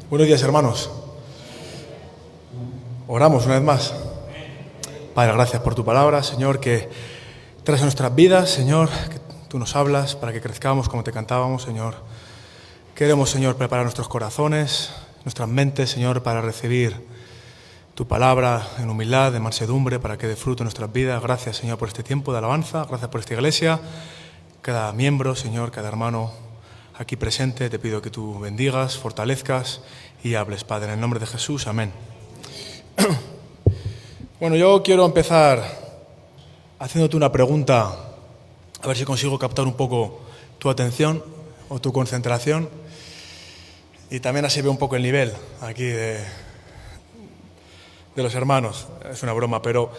Buenos días, hermanos. Oramos una vez más. Padre, gracias por tu palabra, Señor, que traes a nuestras vidas, Señor, que tú nos hablas para que crezcamos como te cantábamos, Señor. Queremos, Señor, preparar nuestros corazones, nuestras mentes, Señor, para recibir tu palabra en humildad, en mansedumbre, para que dé fruto en nuestras vidas. Gracias, Señor, por este tiempo de alabanza, gracias por esta iglesia, cada miembro, Señor, cada hermano aquí presente. Te pido que tú bendigas, fortalezcas y hables, Padre, en el nombre de Jesús. Amén. Bueno, yo quiero empezar haciéndote una pregunta, a ver si consigo captar un poco tu atención o tu concentración, y también así veo un poco el nivel aquí de los hermanos. Es una broma, pero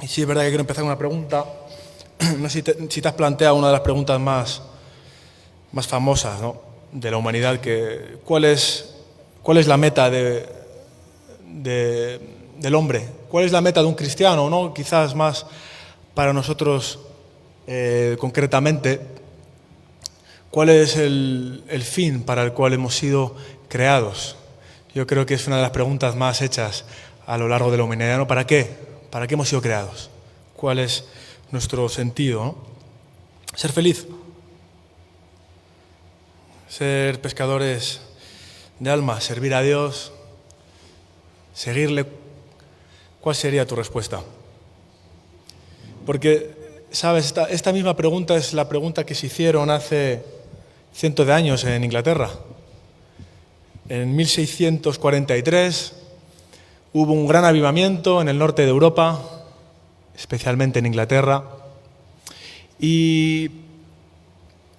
sí es verdad que quiero empezar con una pregunta. No sé si te has planteado una de las preguntas más famosas, ¿no?, de la humanidad, ¿cuál es la meta del hombre? ¿Cuál es la meta de un cristiano? ¿No? Quizás más para nosotros concretamente, ¿cuál es el fin para el cual hemos sido creados? Yo creo que es una de las preguntas más hechas a lo largo de la humanidad, ¿no? ¿Para qué? ¿Para qué hemos sido creados? ¿Cuál es nuestro sentido, ¿no? Ser feliz. Ser pescadores de almas, servir a Dios, seguirle. ¿Cuál sería tu respuesta? Porque, ¿sabes? Esta misma pregunta es la pregunta que se hicieron hace cientos de años en Inglaterra. En 1643 hubo un gran avivamiento en el norte de Europa, especialmente en Inglaterra, y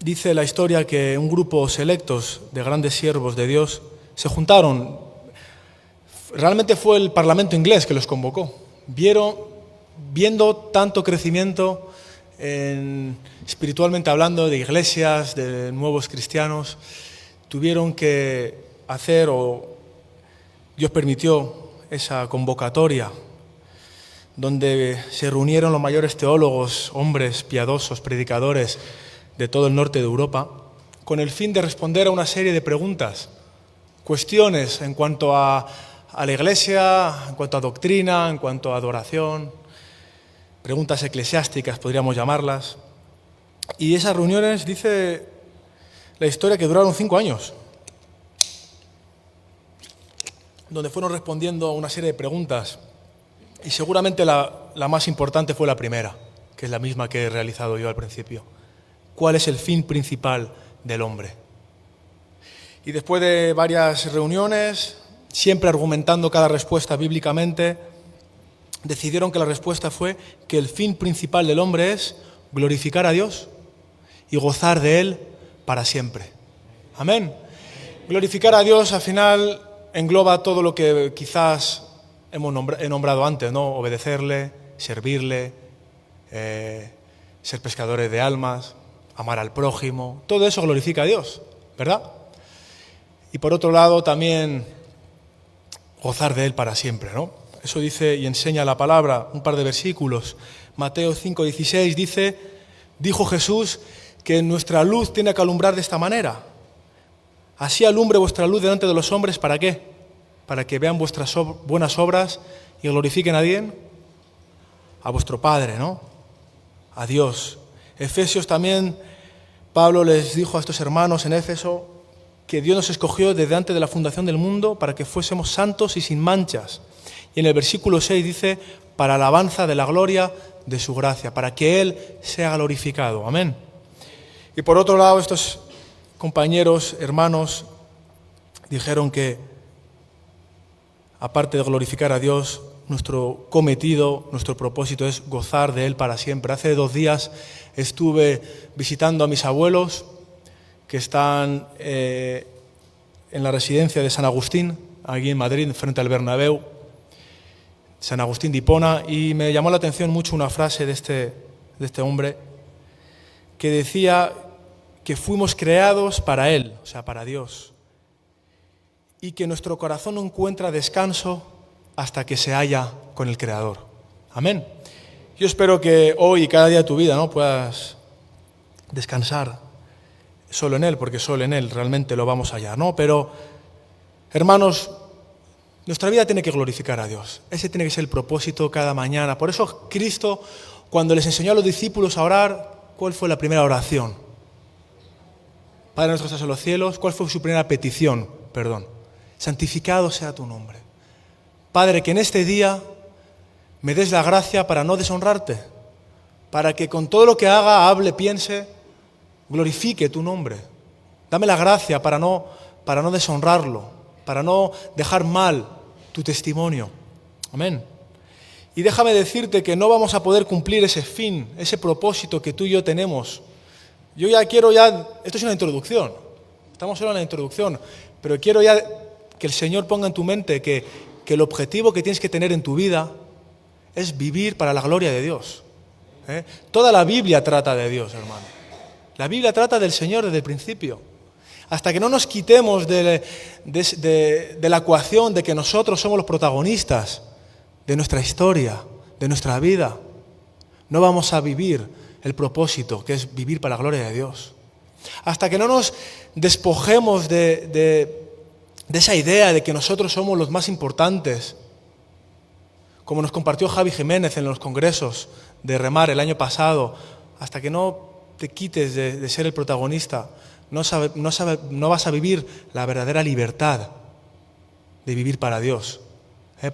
dice la historia que un grupo selectos de grandes siervos de Dios se juntaron. Realmente fue el Parlamento inglés que los convocó. Viendo tanto crecimiento espiritualmente hablando, de iglesias, de nuevos cristianos, tuvieron que hacer, o Dios permitió esa convocatoria, donde se reunieron los mayores teólogos, hombres piadosos, predicadores de todo el norte de Europa, con el fin de responder a una serie de preguntas, cuestiones en cuanto a la Iglesia, en cuanto a doctrina, en cuanto a adoración, preguntas eclesiásticas podríamos llamarlas. Y esas reuniones, dice la historia, que duraron 5 años, donde fueron respondiendo a una serie de preguntas, y seguramente la más importante fue la primera, que es la misma que he realizado yo al principio. ¿Cuál es el fin principal del hombre? Y después de varias reuniones, siempre argumentando cada respuesta bíblicamente, decidieron que la respuesta fue que el fin principal del hombre es glorificar a Dios y gozar de Él para siempre. Amén. Glorificar a Dios al final engloba todo lo que quizás he nombrado antes, ¿no? Obedecerle, servirle, ser pescadores de almas, amar al prójimo. Todo eso glorifica a Dios, ¿verdad? Y por otro lado también gozar de Él para siempre, ¿no? Eso dice y enseña la palabra, un par de versículos. Mateo 5:16 dice: dijo Jesús que nuestra luz tiene que alumbrar de esta manera. Así alumbre vuestra luz delante de los hombres, ¿para qué? Para que vean vuestras buenas obras y glorifiquen a quién, a vuestro Padre, ¿no? A Dios. Efesios también, Pablo les dijo a estos hermanos en Éfeso que Dios nos escogió desde antes de la fundación del mundo para que fuésemos santos y sin manchas. Y en el versículo 6 dice: para alabanza de la gloria de su gracia, para que Él sea glorificado. Amén. Y por otro lado, estos compañeros, hermanos, dijeron que, aparte de glorificar a Dios, nuestro cometido, nuestro propósito es gozar de Él para siempre. Hace 2 días estuve visitando a mis abuelos, que están en la residencia de San Agustín, aquí en Madrid, frente al Bernabéu, San Agustín de Hipona, y me llamó la atención mucho una frase de este hombre, que decía que fuimos creados para Él, o sea, para Dios, y que nuestro corazón no encuentra descanso hasta que se halla con el Creador. Amén. Yo espero que hoy y cada día de tu vida, ¿no?, puedas descansar solo en Él, porque solo en Él realmente lo vamos a hallar, ¿no? Pero Hermanos, nuestra vida tiene que glorificar a Dios. Ese tiene que ser el propósito cada mañana. Por eso Cristo, cuando les enseñó a los discípulos a orar, ¿cuál fue la primera oración? Padre nuestro que estás en los cielos, ¿cuál fue su primera petición? Santificado sea tu nombre. Padre, que en este día me des la gracia para no deshonrarte, para que con todo lo que haga, hable, piense, glorifique tu nombre. Dame la gracia para no deshonrarlo, para no dejar mal tu testimonio. Amén. Y déjame decirte que no vamos a poder cumplir ese fin, ese propósito que tú y yo tenemos. Yo esto es una introducción, estamos solo en la introducción, pero quiero ya que el Señor ponga en tu mente que el objetivo que tienes que tener en tu vida es vivir para la gloria de Dios. Toda la Biblia trata de Dios, hermano. La Biblia trata del Señor desde el principio. Hasta que no nos quitemos de la ecuación de que nosotros somos los protagonistas de nuestra historia, de nuestra vida, no vamos a vivir el propósito, que es vivir para la gloria de Dios. Hasta que no nos despojemos de esa idea de que nosotros somos los más importantes, como nos compartió Javi Jiménez en los congresos de Remar el año pasado, hasta que no te quites de ser el protagonista, no vas a vivir la verdadera libertad de vivir para Dios.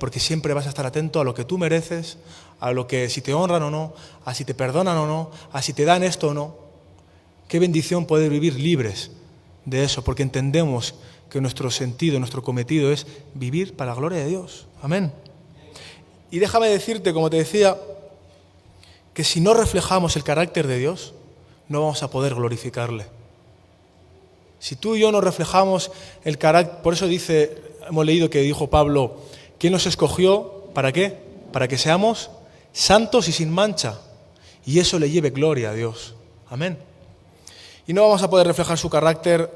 Porque siempre vas a estar atento a lo que tú mereces, a lo que si te honran o no, a si te perdonan o no, a si te dan esto o no. Qué bendición poder vivir libres de eso, porque entendemos que nuestro sentido, nuestro cometido es vivir para la gloria de Dios. Amén. Y déjame decirte, como te decía, que si no reflejamos el carácter de Dios, no vamos a poder glorificarle. Si tú y yo no reflejamos el carácter, por eso hemos leído que dijo Pablo, ¿quién nos escogió? ¿Para qué? Para que seamos santos y sin mancha. Y eso le lleve gloria a Dios. Amén. Y no vamos a poder reflejar su carácter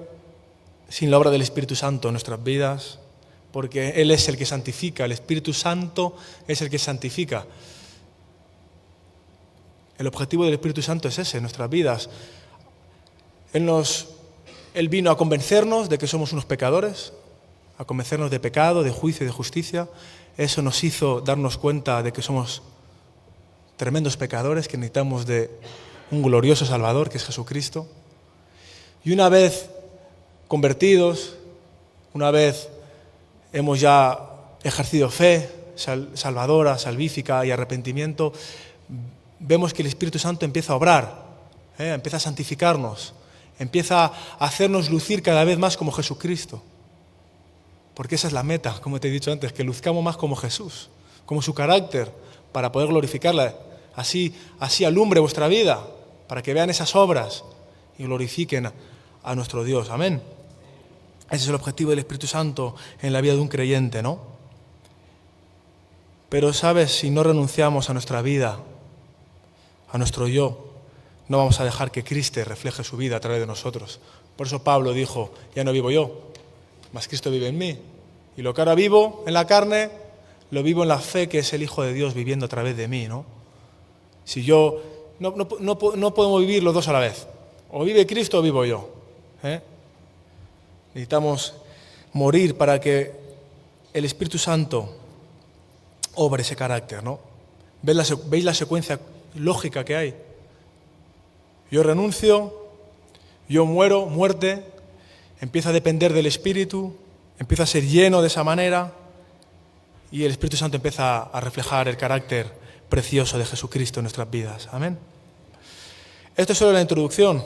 sin la obra del Espíritu Santo en nuestras vidas, porque Él es el que santifica, el Espíritu Santo es el que santifica. El objetivo del Espíritu Santo es ese, en nuestras vidas. Él vino a convencernos de que somos unos pecadores, a convencernos de pecado, de juicio y de justicia. Eso nos hizo darnos cuenta de que somos tremendos pecadores, que necesitamos de un glorioso Salvador, que es Jesucristo. Y una vez convertidos, una vez hemos ya ejercido fe salvadora, salvífica y arrepentimiento, vemos que el Espíritu Santo empieza a obrar, empieza a santificarnos, empieza a hacernos lucir cada vez más como Jesucristo. Porque esa es la meta, como te he dicho antes, que luzcamos más como Jesús, como su carácter, para poder glorificarla. Así alumbre vuestra vida, para que vean esas obras y glorifiquen a nuestro Dios. Amén. Ese es el objetivo del Espíritu Santo en la vida de un creyente, ¿no? Pero, ¿sabes? Si no renunciamos a nuestra vida, a nuestro yo, no vamos a dejar que Cristo refleje su vida a través de nosotros. Por eso Pablo dijo, ya no vivo yo, mas Cristo vive en mí. Y lo que ahora vivo en la carne, lo vivo en la fe que es el Hijo de Dios viviendo a través de mí, ¿no? Si yo, no podemos vivir los dos a la vez. O vive Cristo o vivo yo. Necesitamos morir para que el Espíritu Santo obre ese carácter, ¿no? ¿Veis la secuencia lógica que hay? Yo renuncio, yo muero, muerte, empiezo a depender del Espíritu, empiezo a ser lleno de esa manera y el Espíritu Santo empieza a reflejar el carácter precioso de Jesucristo en nuestras vidas. Amén. Esto es solo la introducción,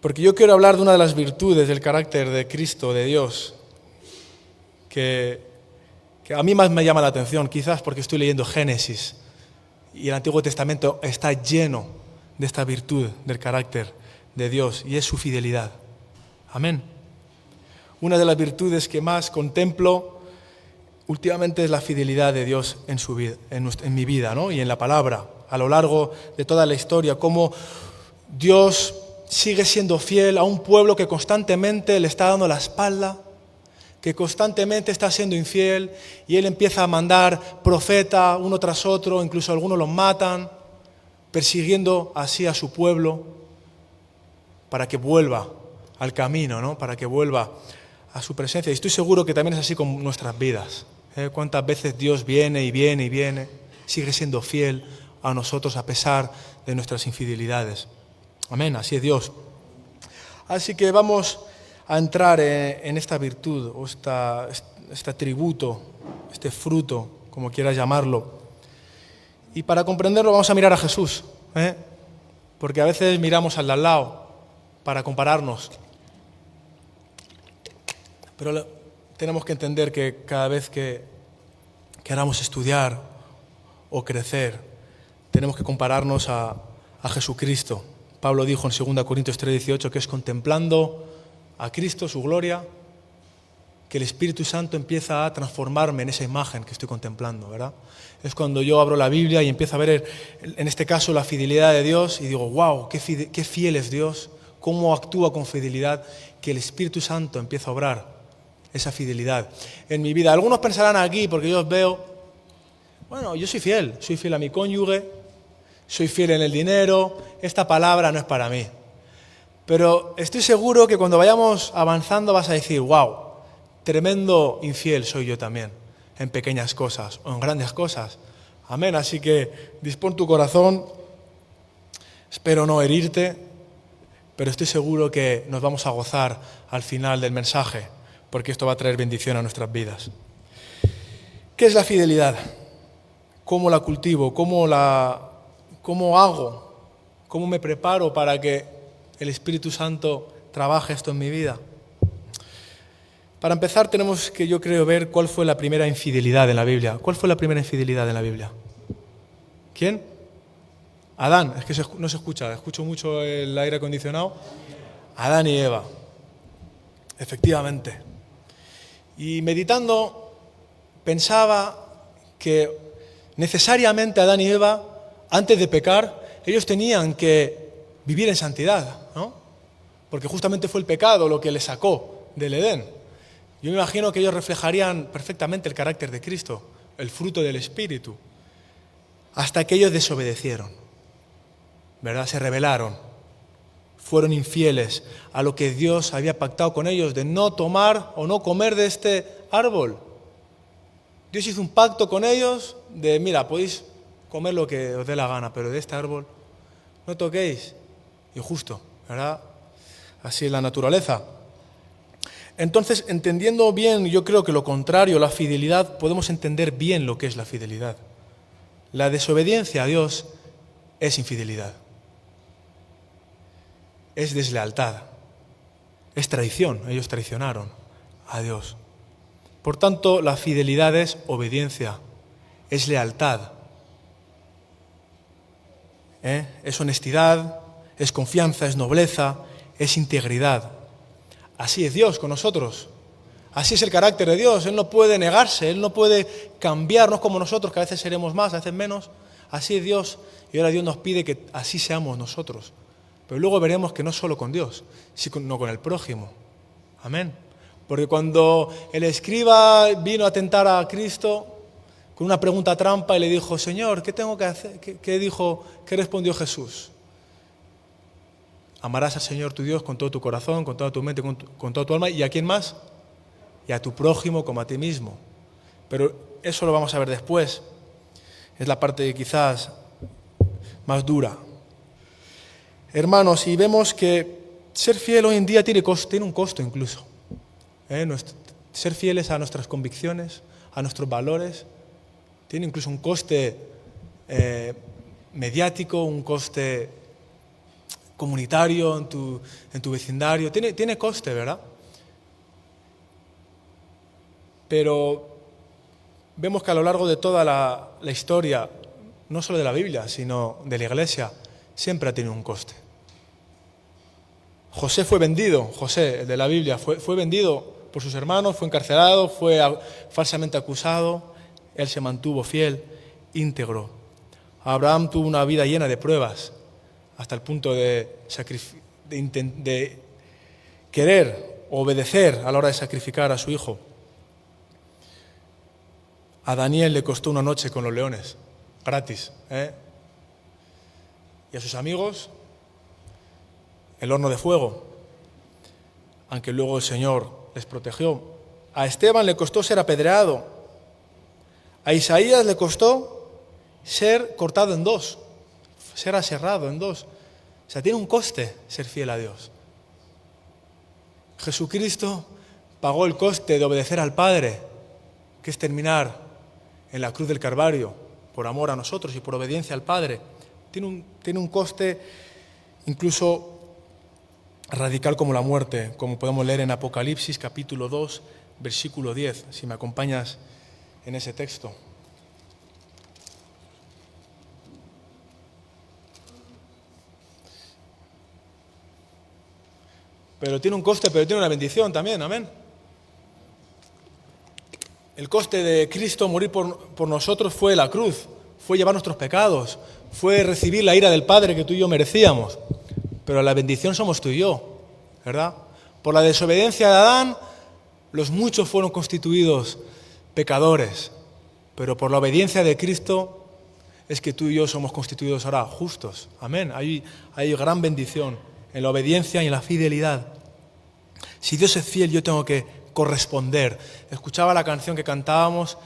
porque yo quiero hablar de una de las virtudes del carácter de Cristo, de Dios, que a mí más me llama la atención, quizás porque estoy leyendo Génesis y el Antiguo Testamento está lleno de esta virtud del carácter de Dios y es su fidelidad. Amén. Una de las virtudes que más contemplo últimamente es la fidelidad de Dios en su vida, en mi vida, ¿no? Y en la palabra, a lo largo de toda la historia, cómo Dios sigue siendo fiel a un pueblo que constantemente le está dando la espalda, que constantemente está siendo infiel, y Él empieza a mandar profeta uno tras otro, incluso algunos los matan, persiguiendo así a su pueblo para que vuelva al camino, ¿no? Para que vuelva a su presencia. Y estoy seguro que también es así con nuestras vidas. Cuántas veces Dios viene y viene y viene, sigue siendo fiel a nosotros a pesar de nuestras infidelidades. Amén, así es Dios. Así que vamos a entrar en esta virtud, o este atributo, este fruto, como quieras llamarlo. Y para comprenderlo vamos a mirar a Jesús, porque a veces miramos al de al lado para compararnos. Pero tenemos que entender que cada vez que queramos estudiar o crecer, tenemos que compararnos a Jesucristo. Pablo dijo en 2 Corintios 3:18 que es contemplando a Cristo, su gloria, que el Espíritu Santo empieza a transformarme en esa imagen que estoy contemplando, ¿verdad? Es cuando yo abro la Biblia y empiezo a ver, en este caso, la fidelidad de Dios y digo, wow, qué fiel es Dios, cómo actúa con fidelidad, que el Espíritu Santo empieza a obrar esa fidelidad en mi vida. Algunos pensarán aquí, porque yo os veo, bueno, yo soy fiel a mi cónyuge, soy fiel en el dinero, esta palabra no es para mí. Pero estoy seguro que cuando vayamos avanzando vas a decir, wow, tremendo infiel soy yo también, en pequeñas cosas o en grandes cosas. Amén, así que dispón tu corazón, espero no herirte, pero estoy seguro que nos vamos a gozar al final del mensaje, porque esto va a traer bendición a nuestras vidas. ¿Qué es la fidelidad? ¿Cómo la cultivo? ¿Cómo hago? ¿Cómo me preparo para que el Espíritu Santo trabaje esto en mi vida? Para empezar tenemos que, yo creo, ver cuál fue la primera infidelidad en la Biblia. ¿Cuál fue la primera infidelidad en la Biblia? ¿Quién? Adán. Es que no se escucha, escucho mucho el aire acondicionado. Adán y Eva. Efectivamente. Y meditando, pensaba que necesariamente Adán y Eva, antes de pecar, ellos tenían que vivir en santidad, ¿no? Porque justamente fue el pecado lo que les sacó del Edén. Yo me imagino que ellos reflejarían perfectamente el carácter de Cristo, el fruto del Espíritu, hasta que ellos desobedecieron, ¿verdad? Se rebelaron, fueron infieles a lo que Dios había pactado con ellos de no tomar o no comer de este árbol. Dios hizo un pacto con ellos de, mira, podéis comer lo que os dé la gana, pero de este árbol no toquéis. Injusto, ¿verdad? Así es la naturaleza. Entonces, entendiendo bien, yo creo que lo contrario, la fidelidad, podemos entender bien lo que es la fidelidad. La desobediencia a Dios es infidelidad. Es deslealtad. Es traición. Ellos traicionaron a Dios. Por tanto, la fidelidad es obediencia, es lealtad, es honestidad, es confianza, es nobleza, es integridad. Así es Dios con nosotros. Así es el carácter de Dios. Él no puede negarse, Él no puede cambiarnos como nosotros, que a veces seremos más, a veces menos. Así es Dios. Y ahora Dios nos pide que así seamos nosotros. Pero luego veremos que no solo con Dios, sino con el prójimo. Amén. Porque cuando el escriba vino a tentar a Cristo con una pregunta trampa y le dijo, Señor, ¿qué tengo que hacer? ¿Qué respondió Jesús? Amarás al Señor tu Dios con todo tu corazón, con toda tu mente, con toda tu alma. ¿Y a quién más? Y a tu prójimo como a ti mismo. Pero eso lo vamos a ver después. Es la parte quizás más dura. Hermanos, y vemos que ser fiel hoy en día tiene un costo incluso. Ser fieles a nuestras convicciones, a nuestros valores, tiene incluso un coste mediático, un coste comunitario en tu vecindario. Tiene coste, ¿verdad? Pero vemos que a lo largo de toda la historia, no solo de la Biblia, sino de la Iglesia, siempre ha tenido un coste. José fue vendido, José, el de la Biblia, fue vendido por sus hermanos, fue encarcelado, fue falsamente acusado, él se mantuvo fiel, íntegro. Abraham tuvo una vida llena de pruebas, hasta el punto de querer obedecer a la hora de sacrificar a su hijo. A Daniel le costó una noche con los leones, gratis. Y a sus amigos, el horno de fuego. Aunque luego el Señor les protegió. A Esteban le costó ser apedreado. A Isaías le costó ser cortado en dos, ser aserrado en dos. O sea, tiene un coste ser fiel a Dios. Jesucristo pagó el coste de obedecer al Padre, que es terminar en la cruz del Calvario, por amor a nosotros y por obediencia al Padre. Tiene un coste incluso radical como la muerte, como podemos leer en Apocalipsis capítulo 2, versículo 10, si me acompañas en ese texto. Pero tiene un coste, pero tiene una bendición también, amén. El coste de Cristo morir por nosotros fue la cruz, fue llevar nuestros pecados, fue recibir la ira del Padre que tú y yo merecíamos. Pero la bendición somos tú y yo, ¿verdad? Por la desobediencia de Adán, los muchos fueron constituidos pecadores, pero por la obediencia de Cristo es que tú y yo somos constituidos ahora justos. Amén. Hay gran bendición en la obediencia y en la fidelidad. Si Dios es fiel, yo tengo que corresponder. Escuchaba la canción que cantábamos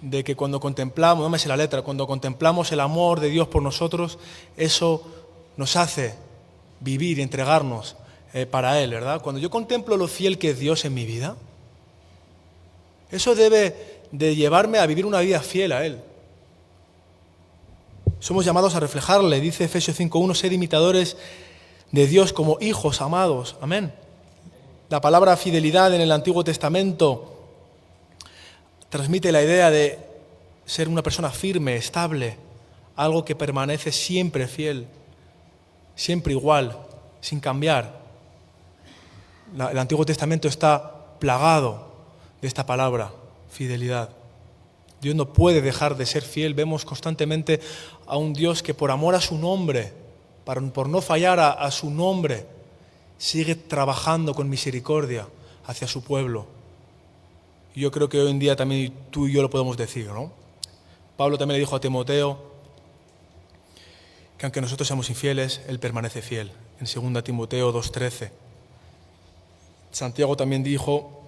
de que cuando contemplamos, no me sé la letra, cuando contemplamos el amor de Dios por nosotros, eso nos hace vivir y entregarnos para Él, ¿verdad? Cuando yo contemplo lo fiel que es Dios en mi vida, eso debe de llevarme a vivir una vida fiel a Él. Somos llamados a reflejarle, dice Efesios 5:1, sed imitadores de Dios como hijos amados. Amén. La palabra fidelidad en el Antiguo Testamento transmite la idea de ser una persona firme, estable, algo que permanece siempre fiel, siempre igual, sin cambiar. El Antiguo Testamento está plagado de esta palabra, fidelidad. Dios no puede dejar de ser fiel. Vemos constantemente a un Dios que por amor a su nombre, por no fallar a su nombre, sigue trabajando con misericordia hacia su pueblo. Y yo creo que hoy en día también tú y yo lo podemos decir, ¿no? Pablo también le dijo a Timoteo que aunque nosotros seamos infieles, él permanece fiel. En 2 Timoteo 2:13. Santiago también dijo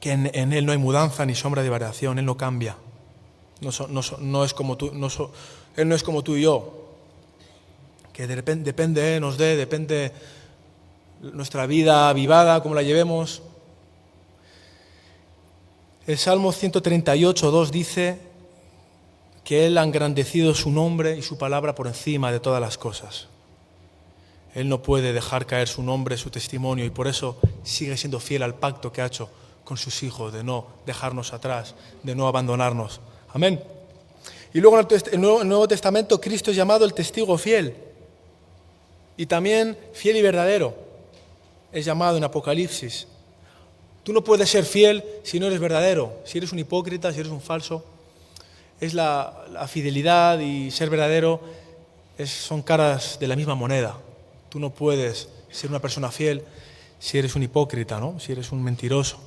que en él no hay mudanza ni sombra de variación, él no cambia. No es como tú, él no es como tú y yo, que depende, depende nuestra vida avivada, cómo la llevemos. El Salmo 138:2 dice que Él ha engrandecido su nombre y su palabra por encima de todas las cosas. Él no puede dejar caer su nombre, su testimonio, y por eso sigue siendo fiel al pacto que ha hecho con sus hijos, de no dejarnos atrás, de no abandonarnos. Amén. Y luego en el Nuevo Testamento Cristo es llamado el testigo fiel y también fiel y verdadero. Es llamado en Apocalipsis. Tú no puedes ser fiel si no eres verdadero, si eres un hipócrita, si eres un falso. Es la fidelidad y ser verdadero son caras de la misma moneda. Tú no puedes ser una persona fiel si eres un hipócrita, ¿no? Si eres un mentiroso.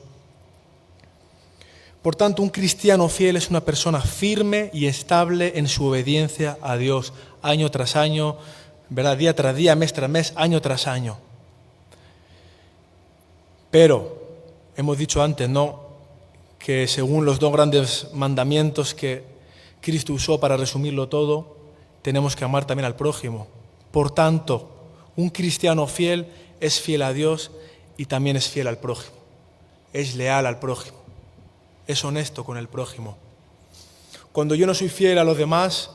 Por tanto, un cristiano fiel es una persona firme y estable en su obediencia a Dios, año tras año, ¿verdad? Día tras día, mes tras mes, año tras año. Pero hemos dicho antes, ¿no?, que según los dos grandes mandamientos que Cristo usó para resumirlo todo, tenemos que amar también al prójimo. Por tanto, un cristiano fiel es fiel a Dios y también es fiel al prójimo. Es leal al prójimo. Es honesto con el prójimo. Cuando yo no soy fiel a los demás,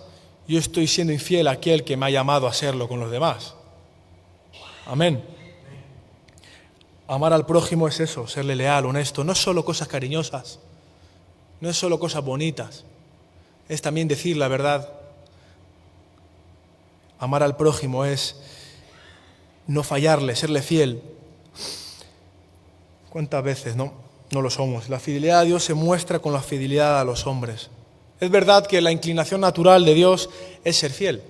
yo estoy siendo infiel a aquel que me ha llamado a serlo con los demás. Amén. Amar al prójimo es eso, serle leal, honesto. No es solo cosas cariñosas, no es solo cosas bonitas, es también decir la verdad. Amar al prójimo es no fallarle, serle fiel. ¿Cuántas veces no lo somos? La fidelidad a Dios se muestra con la fidelidad a los hombres. Es verdad que la inclinación natural de Dios es ser fiel,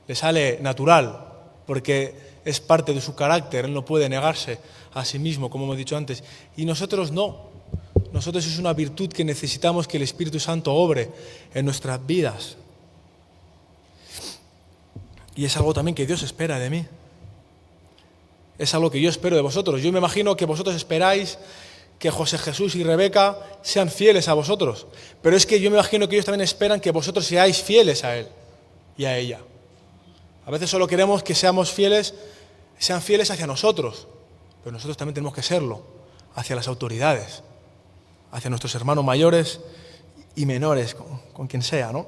le sale natural, porque es parte de su carácter, Él no puede negarse a sí mismo, como hemos dicho antes. Y nosotros no. Nosotros es una virtud que necesitamos que el Espíritu Santo obre en nuestras vidas. Y es algo también que Dios espera de mí. Es algo que yo espero de vosotros. Yo me imagino que vosotros esperáis que José Jesús y Rebeca sean fieles a vosotros, pero es que yo me imagino que ellos también esperan que vosotros seáis fieles a él y a ella. A veces solo queremos que sean fieles hacia nosotros, pero nosotros también tenemos que serlo hacia las autoridades, hacia nuestros hermanos mayores y menores, con quien sea, ¿no?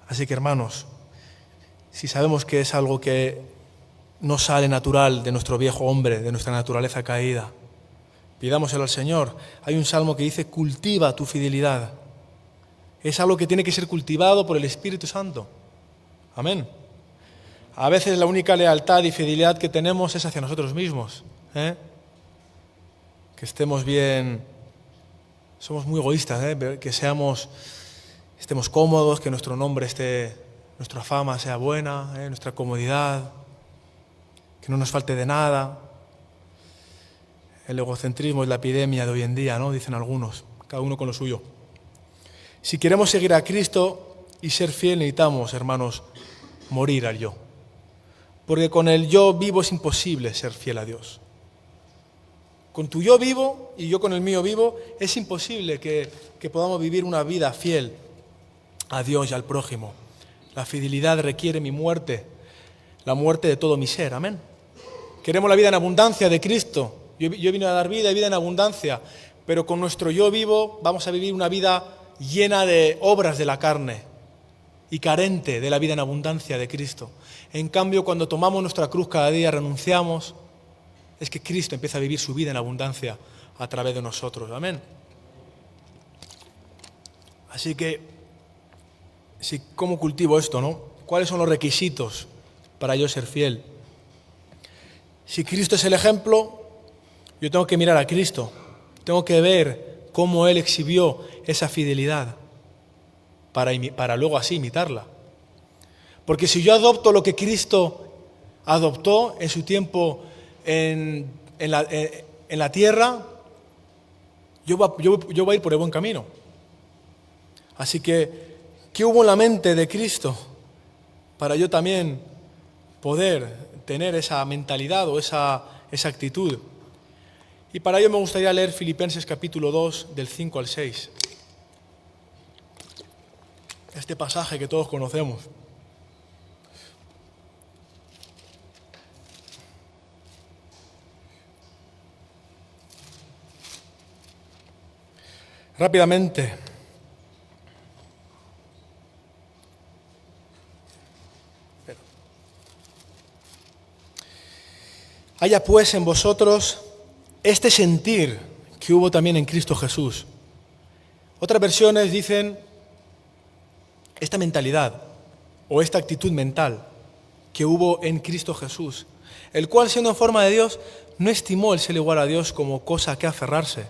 Así que, hermanos, si sabemos que es algo que no sale natural de nuestro viejo hombre, de nuestra naturaleza caída, pidámoselo al Señor. Hay un salmo que dice: cultiva tu fidelidad. Es algo que tiene que ser cultivado por el Espíritu Santo. Amén. A veces la única lealtad y fidelidad que tenemos es hacia nosotros mismos. Que estemos bien, somos muy egoístas, que estemos cómodos, que nuestro nombre esté, nuestra fama sea buena, nuestra comodidad, que no nos falte de nada. El egocentrismo es la epidemia de hoy en día, ¿no? Dicen algunos, cada uno con lo suyo. Si queremos seguir a Cristo y ser fiel, necesitamos, hermanos, morir al yo. Porque con el yo vivo es imposible ser fiel a Dios. Con tu yo vivo y yo con el mío vivo, es imposible que podamos vivir una vida fiel a Dios y al prójimo. La fidelidad requiere mi muerte, la muerte de todo mi ser. Amén. Queremos la vida en abundancia de Cristo. Yo vine a dar vida y vida en abundancia, pero con nuestro yo vivo vamos a vivir una vida llena de obras de la carne y carente de la vida en abundancia de Cristo. En cambio, cuando tomamos nuestra cruz cada día, renunciamos, es que Cristo empieza a vivir su vida en abundancia a través de nosotros. Amén. Así que, ¿cómo cultivo esto, no? ¿Cuáles son los requisitos para yo ser fiel? Si Cristo es el ejemplo, yo tengo que mirar a Cristo. Tengo que ver cómo Él exhibió esa fidelidad para luego así imitarla. Porque si yo adopto lo que Cristo adoptó en su tiempo en la tierra, yo voy a ir por el buen camino. Así que, ¿qué hubo en la mente de Cristo para yo también poder tener esa mentalidad o esa actitud? Y para ello me gustaría leer Filipenses capítulo 2, del 5 al 6. Este pasaje que todos conocemos. Rápidamente. Haya pues en vosotros este sentir que hubo también en Cristo Jesús. Otras versiones dicen esta mentalidad o esta actitud mental que hubo en Cristo Jesús, el cual, siendo en forma de Dios, no estimó el ser igual a Dios como cosa a que aferrarse,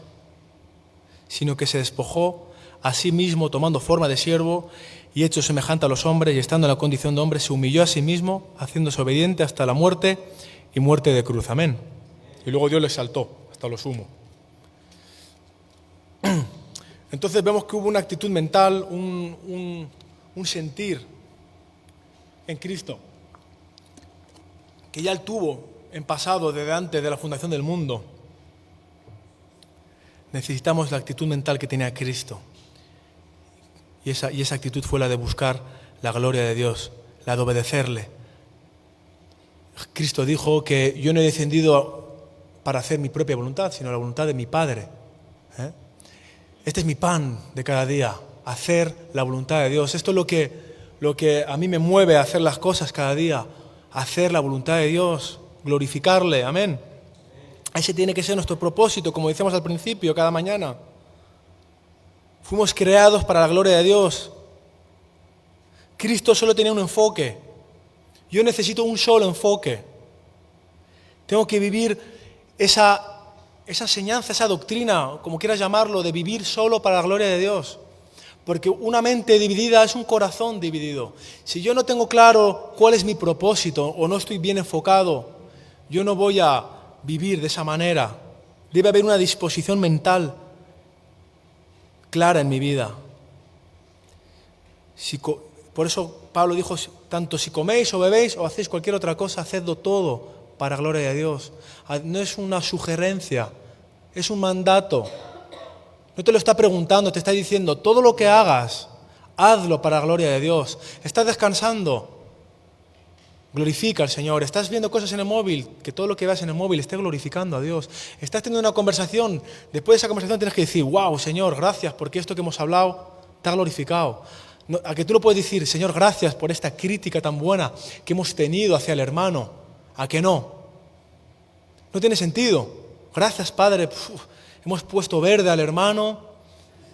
sino que se despojó a sí mismo, tomando forma de siervo y hecho semejante a los hombres, y estando en la condición de hombre, se humilló a sí mismo, haciéndose obediente hasta la muerte y muerte de cruz. Amén. Y luego Dios le exaltó hasta lo sumo. Entonces vemos que hubo una actitud mental, un sentir en Cristo, que ya Él tuvo en pasado, desde antes de la fundación del mundo. Necesitamos la actitud mental que tenía Cristo. Y esa actitud fue la de buscar la gloria de Dios, la de obedecerle. Cristo dijo que yo no he descendido para hacer mi propia voluntad, sino la voluntad de mi Padre. Este es mi pan de cada día, hacer la voluntad de Dios. Esto es lo que a mí me mueve a hacer las cosas cada día, hacer la voluntad de Dios, glorificarle. Amén. Ese tiene que ser nuestro propósito, como decíamos al principio, cada mañana. Fuimos creados para la gloria de Dios. Cristo solo tenía un enfoque. Yo necesito un solo enfoque. Tengo que vivir esa enseñanza, esa doctrina, como quieras llamarlo, de vivir solo para la gloria de Dios. Porque una mente dividida es un corazón dividido. Si yo no tengo claro cuál es mi propósito o no estoy bien enfocado, yo no voy a vivir de esa manera. Debe haber una disposición mental clara en mi vida. Por eso Pablo dijo, tanto si coméis o bebéis o hacéis cualquier otra cosa, hacedlo todo para gloria de Dios. No es una sugerencia, es un mandato. No te lo está preguntando, te está diciendo, todo lo que hagas, hazlo para gloria de Dios. Estás descansando, glorifica al Señor. Estás viendo cosas en el móvil, que todo lo que veas en el móvil esté glorificando a Dios. Estás teniendo una conversación, después de esa conversación tienes que decir, wow, Señor, gracias porque esto que hemos hablado te ha glorificado. A que tú lo puedes decir, Señor, gracias por esta crítica tan buena que hemos tenido hacia el hermano. ¿A que no? No tiene sentido. Gracias, Padre, hemos puesto verde al hermano,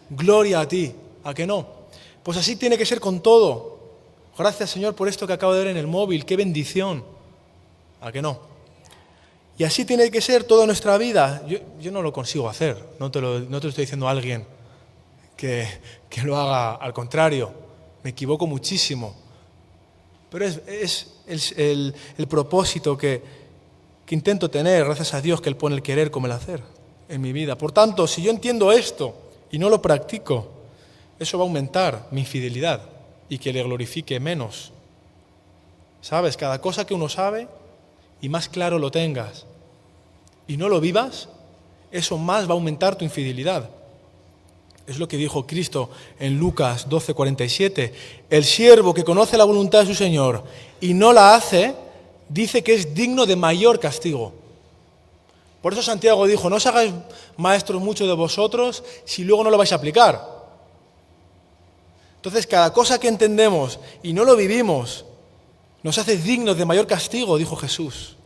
gloria a ti. ¿A que no? Pues así tiene que ser con todo. Gracias, Señor, por esto que acabo de ver en el móvil. ¡Qué bendición! ¿A que no? Y así tiene que ser toda nuestra vida. Yo no lo consigo hacer. No te lo estoy diciendo a alguien que lo haga. Al contrario, me equivoco muchísimo. Pero es el propósito que intento tener, gracias a Dios, que Él pone el querer como el hacer en mi vida. Por tanto, si yo entiendo esto y no lo practico, eso va a aumentar mi infidelidad y que le glorifique menos. ¿Sabes? Cada cosa que uno sabe y más claro lo tengas y no lo vivas, eso más va a aumentar tu infidelidad. Es lo que dijo Cristo en Lucas 12:47. El siervo que conoce la voluntad de su Señor y no la hace, dice que es digno de mayor castigo. Por eso Santiago dijo, no os hagáis maestros mucho de vosotros si luego no lo vais a aplicar. Entonces, cada cosa que entendemos y no lo vivimos, nos hace dignos de mayor castigo, dijo Jesús.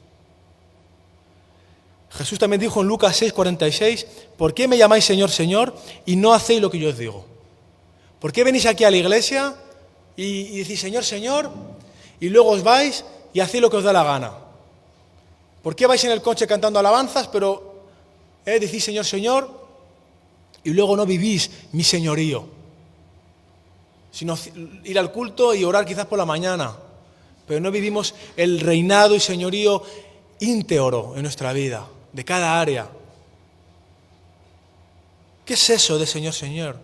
Jesús también dijo en Lucas 6:46, ¿por qué me llamáis Señor, Señor y no hacéis lo que yo os digo? ¿Por qué venís aquí a la iglesia y decís Señor, Señor, y luego os vais y hacéis lo que os da la gana? ¿Por qué vais en el coche cantando alabanzas, pero decís Señor, Señor, y luego no vivís mi señorío? Sino ir al culto y orar quizás por la mañana, pero no vivimos el reinado y señorío íntegro en nuestra vida, de cada área. ¿Qué es eso de Señor, Señor?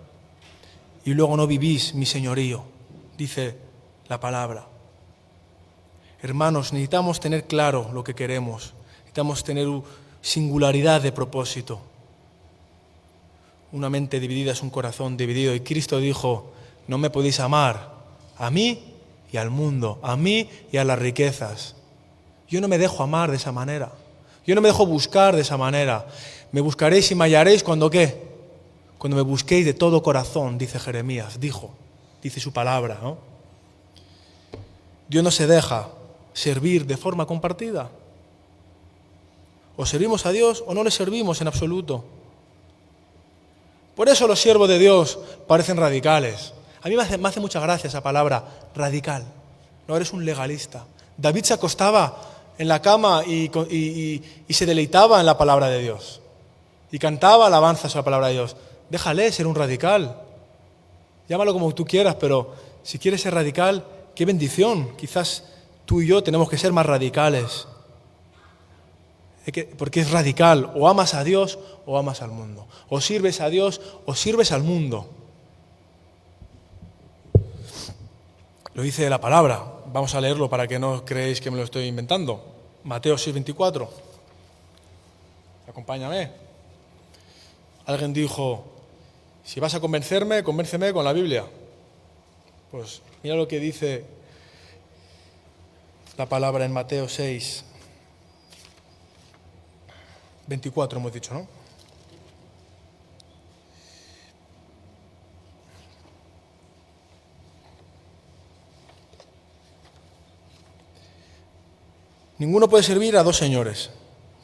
Y luego no vivís mi señorío, dice la palabra. Hermanos, necesitamos tener claro lo que queremos, necesitamos tener singularidad de propósito. Una mente dividida es un corazón dividido, y Cristo dijo, no me podéis amar a mí y al mundo, a mí y a las riquezas. Yo no me dejo amar de esa manera. Yo no me dejo buscar de esa manera. Me buscaréis y me hallaréis cuando ¿qué? Cuando me busquéis de todo corazón, dice Jeremías, dice su palabra, ¿no? Dios no se deja servir de forma compartida. O servimos a Dios o no le servimos en absoluto. Por eso los siervos de Dios parecen radicales. A mí me hace mucha gracia esa palabra, radical. No eres un legalista. David se acostaba en la cama y se deleitaba en la palabra de Dios. Y cantaba alabanzas a la palabra de Dios. Déjale ser un radical. Llámalo como tú quieras, pero si quieres ser radical, qué bendición. Quizás tú y yo tenemos que ser más radicales. Porque es radical. O amas a Dios o amas al mundo. O sirves a Dios o sirves al mundo. Lo dice la palabra. Vamos a leerlo para que no creéis que me lo estoy inventando. Mateo 6:24. Acompáñame. Alguien dijo, si vas a convencerme, convénceme con la Biblia. Pues mira lo que dice la palabra en Mateo 6:24 hemos dicho, ¿no? Ninguno puede servir a dos señores,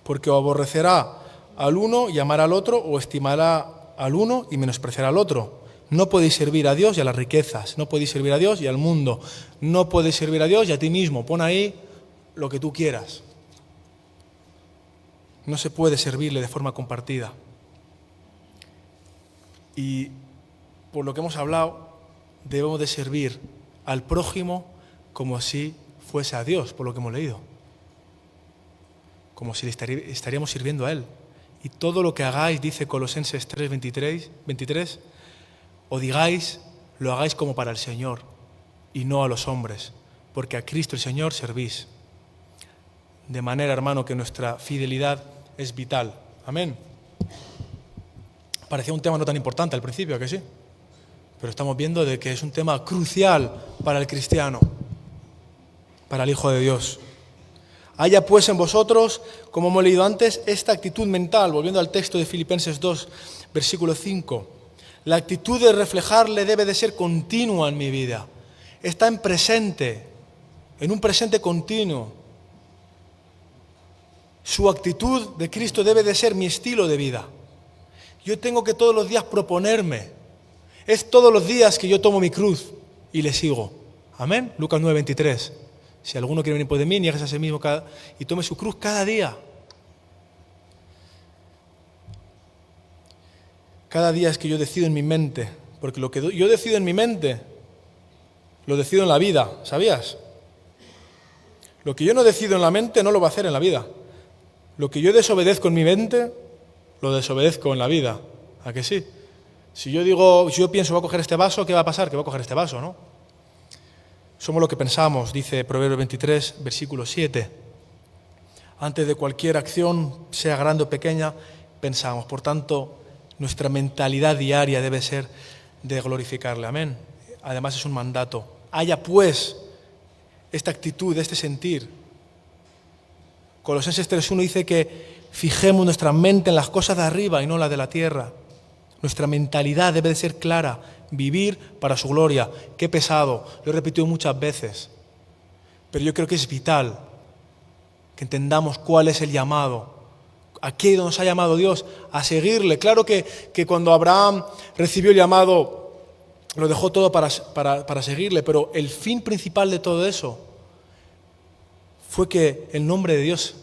porque o aborrecerá al uno y amará al otro, o estimará al uno y menospreciará al otro. No podéis servir a Dios y a las riquezas, no podéis servir a Dios y al mundo, no podéis servir a Dios y a ti mismo. Pon ahí lo que tú quieras. No se puede servirle de forma compartida. Y por lo que hemos hablado, debemos de servir al prójimo como si fuese a Dios, por lo que hemos leído. Como si le estaríamos sirviendo a Él. Y todo lo que hagáis, dice Colosenses 3:23, o digáis, lo hagáis como para el Señor y no a los hombres, porque a Cristo el Señor servís. De manera, hermano, que nuestra fidelidad es vital. Amén. Parecía un tema no tan importante al principio, ¿a que sí? Pero estamos viendo de que es un tema crucial para el cristiano, para el Hijo de Dios. Haya pues en vosotros, como hemos leído antes, esta actitud mental, volviendo al texto de Filipenses 2, versículo 5. La actitud de reflejarle debe de ser continua en mi vida. Está en presente, en un presente continuo. Su actitud de Cristo debe de ser mi estilo de vida. Yo tengo que todos los días proponerme. Es todos los días que yo tomo mi cruz y le sigo. Amén. Lucas 9, 23. Si alguno quiere venir por de mí, niegues a sí mismo y tome su cruz cada día. Cada día es que yo decido en mi mente, porque lo que yo decido en mi mente, lo decido en la vida, ¿sabías? Lo que yo no decido en la mente no lo va a hacer en la vida. Lo que yo desobedezco en mi mente, lo desobedezco en la vida. ¿A que sí? Si yo pienso voy a coger este vaso, ¿qué va a pasar? Que voy a coger este vaso, ¿no? Somos lo que pensamos, dice Proverbios 23, versículo 7. Antes de cualquier acción, sea grande o pequeña, pensamos. Por tanto, nuestra mentalidad diaria debe ser de glorificarle. Amén. Además es un mandato. Haya pues esta actitud, este sentir. Colosenses 3:1 dice que fijemos nuestra mente en las cosas de arriba y no en las de la tierra. Nuestra mentalidad debe de ser clara, vivir para su gloria. Qué pesado, lo he repetido muchas veces, pero yo creo que es vital que entendamos cuál es el llamado. ¿A qué nos ha llamado Dios? A seguirle. Claro que cuando Abraham recibió el llamado, lo dejó todo para seguirle, pero el fin principal de todo eso fue que el nombre de Dios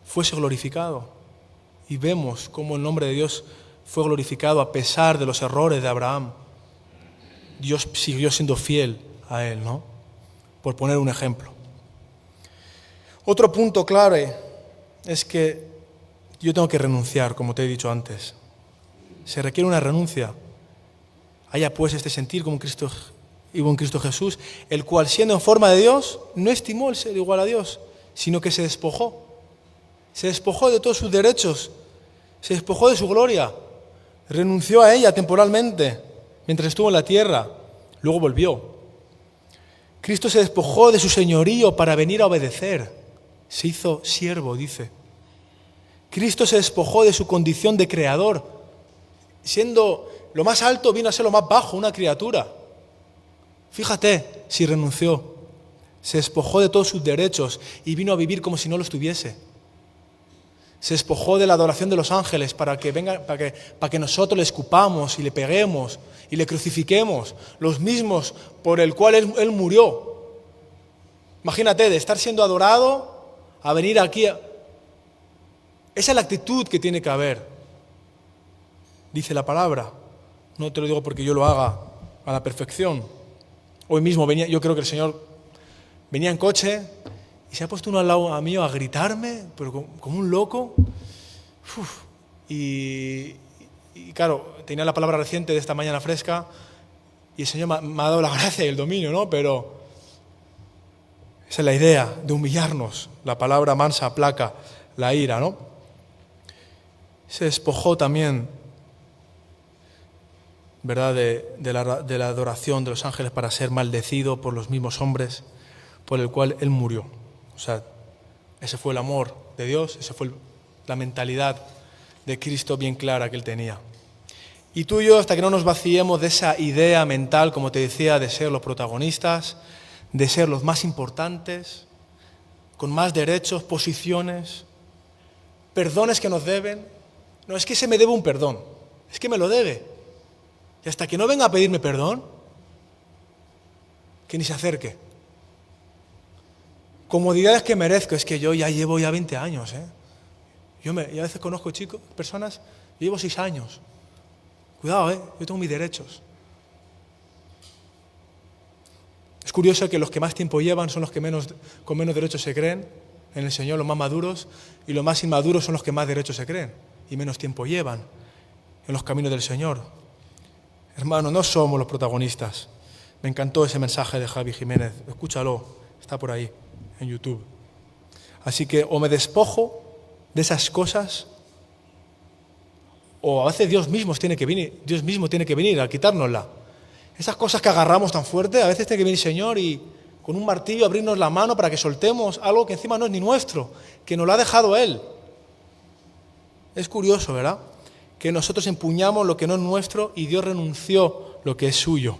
fuese glorificado. Y vemos cómo el nombre de Dios fue glorificado a pesar de los errores de Abraham. Dios siguió siendo fiel a él, ¿no? Por poner un ejemplo. Otro punto clave es que yo tengo que renunciar, como te he dicho antes. Se requiere una renuncia. Haya pues este sentir como en Cristo Jesús, el cual siendo en forma de Dios, no estimó el ser igual a Dios, sino que se despojó. Se despojó de todos sus derechos, se despojó de su gloria, renunció a ella temporalmente, mientras estuvo en la tierra, luego volvió. Cristo se despojó de su señorío para venir a obedecer. Se hizo siervo, dice. Cristo se despojó de su condición de creador. Siendo lo más alto, vino a ser lo más bajo, una criatura. Fíjate si renunció. Se despojó de todos sus derechos y vino a vivir como si no los tuviese. Se despojó de la adoración de los ángeles para que nosotros le escupamos y le peguemos y le crucifiquemos, los mismos por el cual él murió. Imagínate, de estar siendo adorado a venir aquí. Esa es la actitud que tiene que haber, dice la palabra. No te lo digo porque yo lo haga a la perfección. Hoy mismo yo creo que el Señor venía en coche y se ha puesto uno al lado mío a gritarme, pero como un loco. Y claro, tenía la palabra reciente de esta mañana fresca y el Señor me ha dado la gracia y el dominio, ¿no? Pero esa es la idea de humillarnos. La palabra mansa aplaca la ira, ¿no? Se despojó también, ¿verdad?, de la adoración de los ángeles para ser maldecido por los mismos hombres por el cual él murió. O sea, ese fue el amor de Dios, esa fue la mentalidad de Cristo bien clara que él tenía. Y tú y yo, hasta que no nos vaciemos de esa idea mental, como te decía, de ser los protagonistas, de ser los más importantes, con más derechos, posiciones, perdones que nos deben. No, es que se me debe un perdón, es que me lo debe. Y hasta que no venga a pedirme perdón, que ni se acerque. Comodidades que merezco, es que yo ya llevo 20 años. Yo a veces conozco personas, yo llevo 6 años. Cuidado, yo tengo mis derechos. Es curioso que los que más tiempo llevan son los que con menos derechos se creen en el Señor, los más maduros, y los más inmaduros son los que más derechos se creen y menos tiempo llevan en los caminos del Señor. Hermano, no somos los protagonistas. Me encantó ese mensaje de Javi Jiménez. Escúchalo, está por ahí, en YouTube. Así que o me despojo de esas cosas, o a veces Dios mismo tiene que venir a quitárnosla. Esas cosas que agarramos tan fuerte, a veces tiene que venir el Señor y con un martillo abrirnos la mano para que soltemos algo que encima no es ni nuestro, que nos lo ha dejado Él. Es curioso, ¿verdad? Que nosotros empuñamos lo que no es nuestro y Dios renunció lo que es suyo.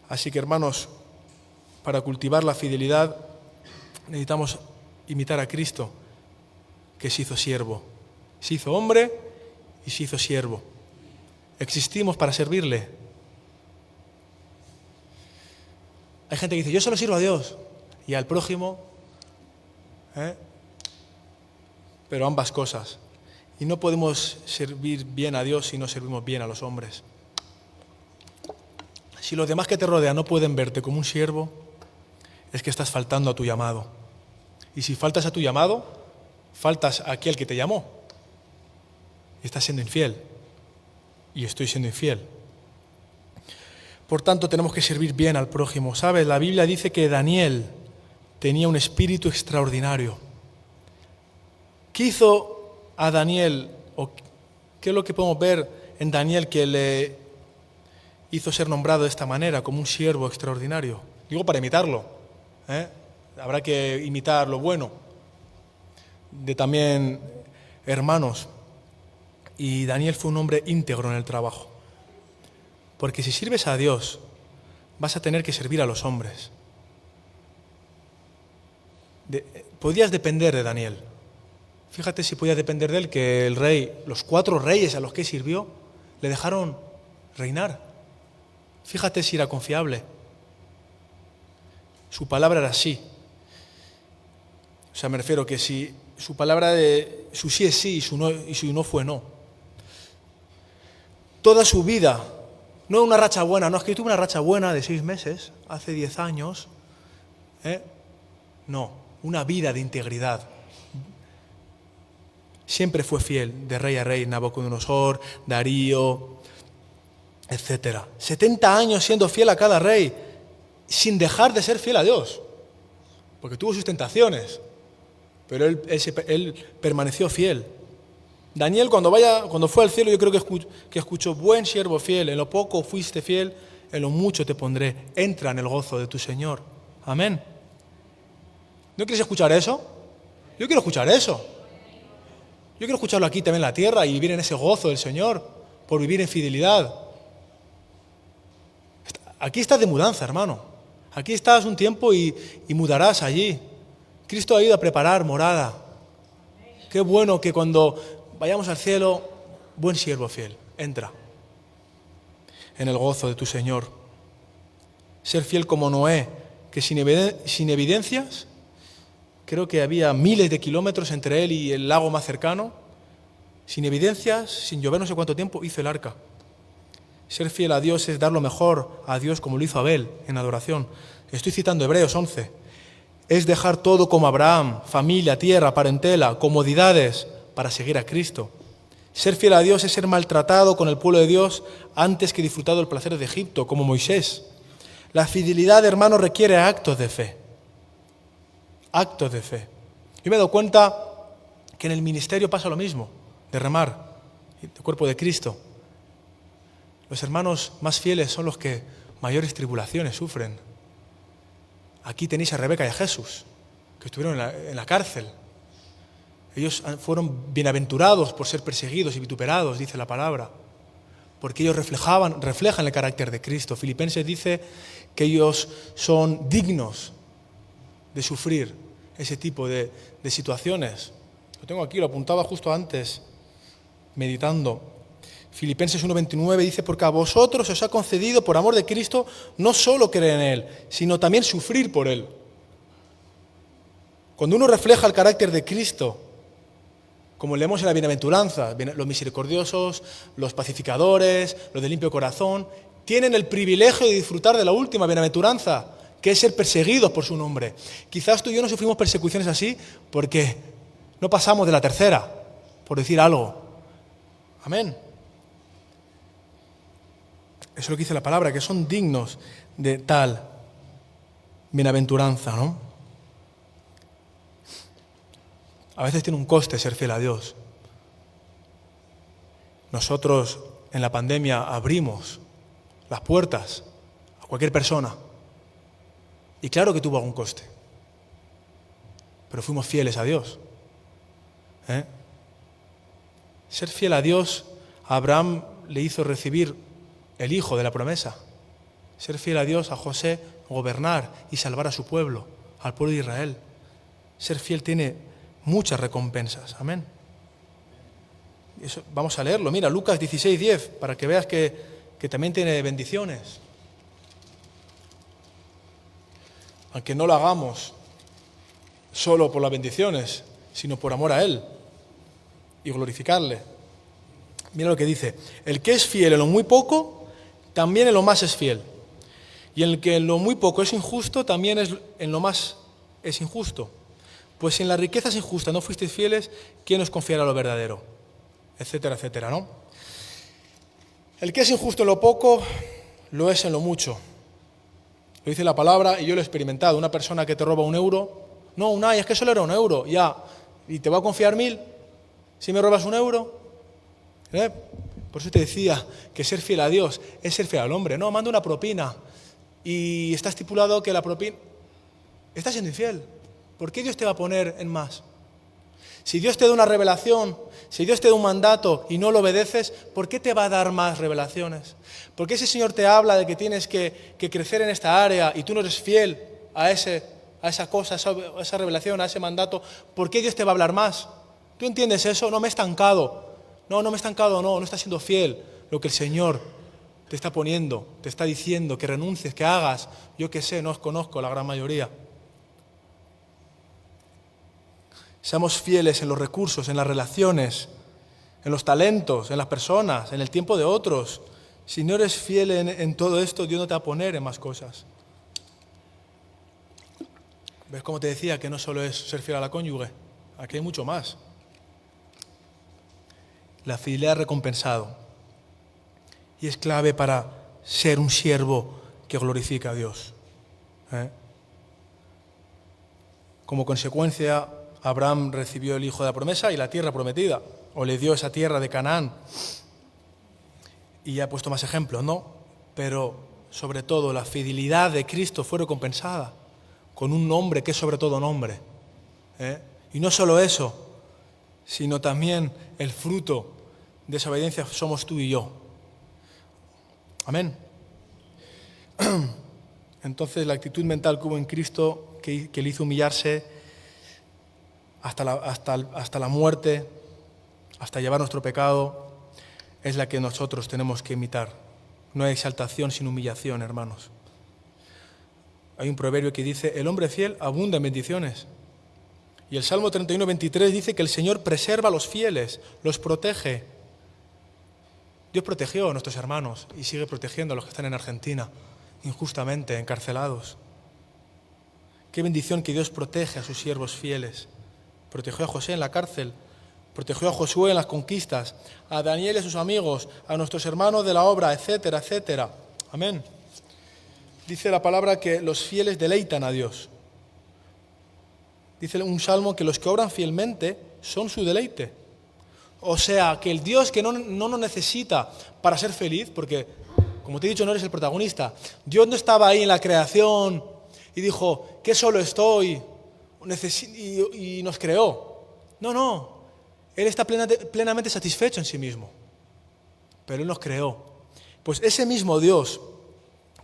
Así que, hermanos, para cultivar la fidelidad necesitamos imitar a Cristo, que se hizo siervo. Se hizo hombre y se hizo siervo. Existimos para servirle. Hay gente que dice, yo solo sirvo a Dios y al prójimo, pero ambas cosas. Y no podemos servir bien a Dios si no servimos bien a los hombres. Si los demás que te rodean no pueden verte como un siervo, es que estás faltando a tu llamado. Y si faltas a tu llamado, faltas a aquel que te llamó. Y estás siendo infiel. Y estoy siendo infiel. Por tanto, tenemos que servir bien al prójimo. ¿Sabes? La Biblia dice que Daniel tenía un espíritu extraordinario. ¿Qué hizo a Daniel? ¿O qué es lo que podemos ver en Daniel que le hizo ser nombrado de esta manera, como un siervo extraordinario? Digo para imitarlo. Habrá que imitar lo bueno de también hermanos. Y Daniel fue un hombre íntegro en el trabajo. Porque si sirves a Dios, vas a tener que servir a los hombres. Podías depender de Daniel. Fíjate si podías depender de él, que el rey, los 4 reyes a los que sirvió, le dejaron reinar. Fíjate si era confiable. Su palabra era sí. O sea, me refiero que si su palabra de su sí es sí y su no fue no. Toda su vida, no una racha buena, no es que yo tuve una racha buena de 6 meses, hace 10 años. No, una vida de integridad. Siempre fue fiel, de rey a rey, Nabucodonosor, Darío, etc. 70 años siendo fiel a cada rey, sin dejar de ser fiel a Dios. Porque tuvo sus tentaciones, pero él permaneció fiel. Daniel cuando fue al cielo, yo creo que escuchó, buen siervo fiel, en lo poco fuiste fiel, en lo mucho te pondré, entra en el gozo de tu Señor. Amén. ¿No quieres escuchar eso? Yo quiero escuchar eso. Yo quiero escucharlo aquí también en la tierra y vivir en ese gozo del Señor, por vivir en fidelidad. Aquí estás de mudanza, hermano. Aquí estás un tiempo y mudarás allí. Cristo ha ido a preparar morada. Qué bueno que cuando vayamos al cielo, buen siervo fiel, entra en el gozo de tu Señor. Ser fiel como Noé, que sin evidencias, creo que había miles de kilómetros entre él y el lago más cercano, sin evidencias, sin llover no sé cuánto tiempo, hizo el arca. Ser fiel a Dios es dar lo mejor a Dios como lo hizo Abel en adoración. Estoy citando Hebreos 11. Es dejar todo como Abraham, familia, tierra, parentela, comodidades para seguir a Cristo. Ser fiel a Dios es ser maltratado con el pueblo de Dios antes que disfrutar del placer de Egipto, como Moisés. La fidelidad, hermano, requiere actos de fe. Actos de fe. Yo me he dado cuenta que en el ministerio pasa lo mismo, de remar, el cuerpo de Cristo. Los hermanos más fieles son los que mayores tribulaciones sufren. Aquí tenéis a Rebeca y a Jesús, que estuvieron en la cárcel. Ellos fueron bienaventurados por ser perseguidos y vituperados, dice la palabra, porque ellos reflejan el carácter de Cristo. Filipenses dice que ellos son dignos de sufrir ese tipo de situaciones. Lo tengo aquí, lo apuntaba justo antes, meditando. Filipenses 1:29 dice, porque a vosotros os ha concedido por amor de Cristo no solo creer en Él, sino también sufrir por Él. Cuando uno refleja el carácter de Cristo, como leemos en la bienaventuranza, los misericordiosos, los pacificadores, los de limpio corazón, tienen el privilegio de disfrutar de la última bienaventuranza, que es ser perseguidos por su nombre. Quizás tú y yo no sufrimos persecuciones así porque no pasamos de la tercera, por decir algo. Amén. Eso es lo que dice la palabra, que son dignos de tal. bienaventuranza, ¿no? A veces tiene un coste ser fiel a Dios. Nosotros en la pandemia abrimos las puertas a cualquier persona. Y claro que tuvo algún coste. Pero fuimos fieles a Dios. Ser fiel a Dios, a Abraham le hizo recibir el hijo de la promesa. Ser fiel a Dios, a José, gobernar y salvar a su pueblo, al pueblo de Israel. Ser fiel tiene muchas recompensas. Amén. Eso, vamos a leerlo. Mira, Lucas 16:10, para que veas que también tiene bendiciones. Aunque no lo hagamos solo por las bendiciones, sino por amor a Él y glorificarle. Mira lo que dice: el que es fiel en lo muy poco, también en lo más es fiel. Y el que en lo muy poco es injusto, también en lo más es injusto. Pues si en las riquezas injustas no fuisteis fieles, ¿quién os confiará lo verdadero? Etcétera, etcétera, ¿no? El que es injusto en lo poco, lo es en lo mucho. Lo dice la palabra y yo lo he experimentado. Una persona que te roba 1 euro, no, Unai, es que solo era 1 euro, ya, y te va a confiar 1000 si me robas 1 euro. Por eso te decía que ser fiel a Dios es ser fiel al hombre. No, manda una propina y está estipulado que la propina... Estás siendo infiel. ¿Por qué Dios te va a poner en más? Si Dios te da una revelación, si Dios te da un mandato y no lo obedeces, ¿por qué te va a dar más revelaciones? ¿Por qué ese Señor te habla de que tienes que crecer en esta área y tú no eres fiel a esa cosa, a esa revelación, a ese mandato? ¿Por qué Dios te va a hablar más? ¿Tú entiendes eso? No me he estancado. No me he estancado, no estás siendo fiel. Lo que el Señor te está poniendo, te está diciendo, que renuncies, que hagas. Yo qué sé, no os conozco la gran mayoría. Seamos fieles en los recursos, en las relaciones, en los talentos, en las personas, en el tiempo de otros. Si no eres fiel en todo esto, Dios no te va a poner en más cosas. ¿Ves cómo te decía que no solo es ser fiel a la cónyuge? Aquí hay mucho más. La fidelidad recompensado. Y es clave para ser un siervo que glorifica a Dios. Como consecuencia, Abraham recibió el hijo de la promesa y la tierra prometida, o le dio esa tierra de Canaán. Y ya he puesto más ejemplos, ¿no? Pero sobre todo la fidelidad de Cristo fue recompensada con un nombre que es sobre todo nombre. Y no solo eso, sino también el fruto de esa obediencia somos tú y yo. Amén. Entonces la actitud mental que hubo en Cristo, que le hizo humillarse hasta la muerte, hasta llevar nuestro pecado, es la que nosotros tenemos que imitar. No hay exaltación sin humillación, hermanos. Hay un proverbio que dice: el hombre fiel abunda en bendiciones. Y el Salmo 31:23 dice que el Señor preserva a los fieles, los protege. Dios protegió a nuestros hermanos y sigue protegiendo a los que están en Argentina, injustamente encarcelados. Qué bendición que Dios protege a sus siervos fieles. Protegió a José en la cárcel, protegió a Josué en las conquistas, a Daniel y a sus amigos, a nuestros hermanos de la obra, etcétera, etcétera. Amén. Dice la palabra que los fieles deleitan a Dios. Dice un salmo que los que obran fielmente son su deleite. O sea, que el Dios que no nos necesita para ser feliz, porque, como te he dicho, no eres el protagonista. Dios no estaba ahí en la creación y dijo, que solo estoy, y nos creó. No. Él está plenamente satisfecho en sí mismo. Pero Él nos creó. Pues ese mismo Dios,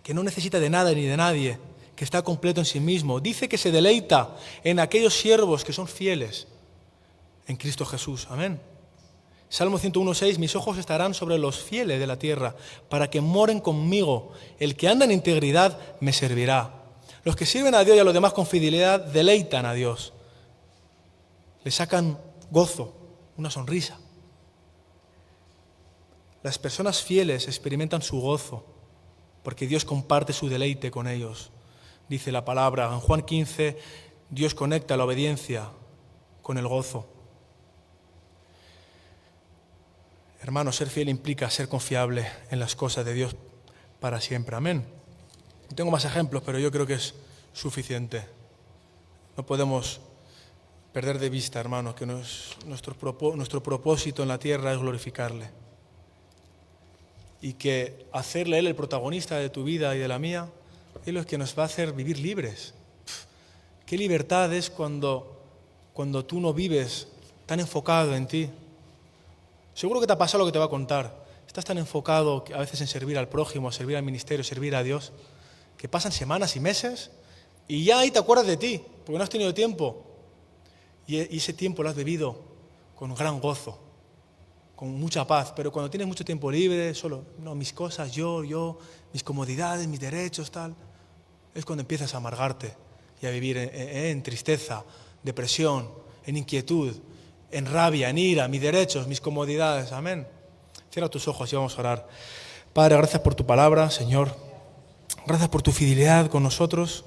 que no necesita de nada ni de nadie, que está completo en sí mismo, dice que se deleita en aquellos siervos que son fieles en Cristo Jesús. Amén. Salmo 101:6, mis ojos estarán sobre los fieles de la tierra, para que moren conmigo. El que anda en integridad me servirá. Los que sirven a Dios y a los demás con fidelidad deleitan a Dios. Le sacan gozo, una sonrisa. Las personas fieles experimentan su gozo, porque Dios comparte su deleite con ellos. Dice la palabra, en Juan 15, Dios conecta la obediencia con el gozo. Hermano, ser fiel implica ser confiable en las cosas de Dios para siempre. Amén. Tengo más ejemplos, pero yo creo que es suficiente. No podemos perder de vista, hermano, que nuestro propósito en la tierra es glorificarle. Y que hacerle Él el protagonista de tu vida y de la mía, Él es lo que nos va a hacer vivir libres. Qué libertad es cuando tú no vives tan enfocado en ti. Seguro que te ha pasado lo que te va a contar. Estás tan enfocado a veces en servir al prójimo, servir al ministerio, servir a Dios, que pasan semanas y meses y ya ahí te acuerdas de ti, porque no has tenido tiempo. Y ese tiempo lo has vivido con gran gozo, con mucha paz. Pero cuando tienes mucho tiempo libre, solo, no, mis cosas, yo, mis comodidades, mis derechos, tal, es cuando empiezas a amargarte y a vivir en tristeza, depresión, en inquietud, en rabia, en ira, mis derechos, mis comodidades. Amén. Cierra tus ojos y vamos a orar. Padre, gracias por tu palabra, Señor. Gracias por tu fidelidad con nosotros,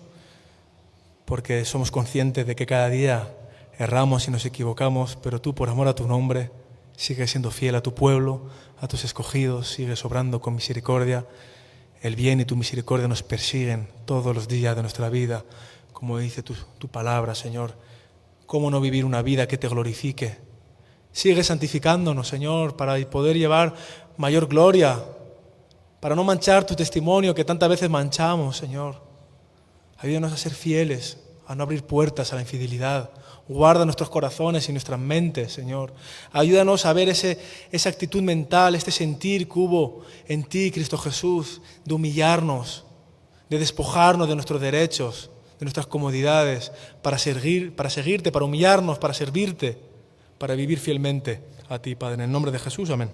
porque somos conscientes de que cada día erramos y nos equivocamos, pero tú, por amor a tu nombre, sigues siendo fiel a tu pueblo, a tus escogidos, sigues obrando con misericordia. El bien y tu misericordia nos persiguen todos los días de nuestra vida, como dice tu palabra, Señor. ¿Cómo no vivir una vida que te glorifique? Sigue santificándonos, Señor, para poder llevar mayor gloria, para no manchar tu testimonio que tantas veces manchamos, Señor. Ayúdanos a ser fieles, a no abrir puertas a la infidelidad. Guarda nuestros corazones y nuestras mentes, Señor. Ayúdanos a ver esa actitud mental, este sentir que hubo en ti, Cristo Jesús, de humillarnos, de despojarnos de nuestros derechos, de nuestras comodidades, para seguirte, para humillarnos, para servirte, para vivir fielmente a ti, Padre. En el nombre de Jesús, amén.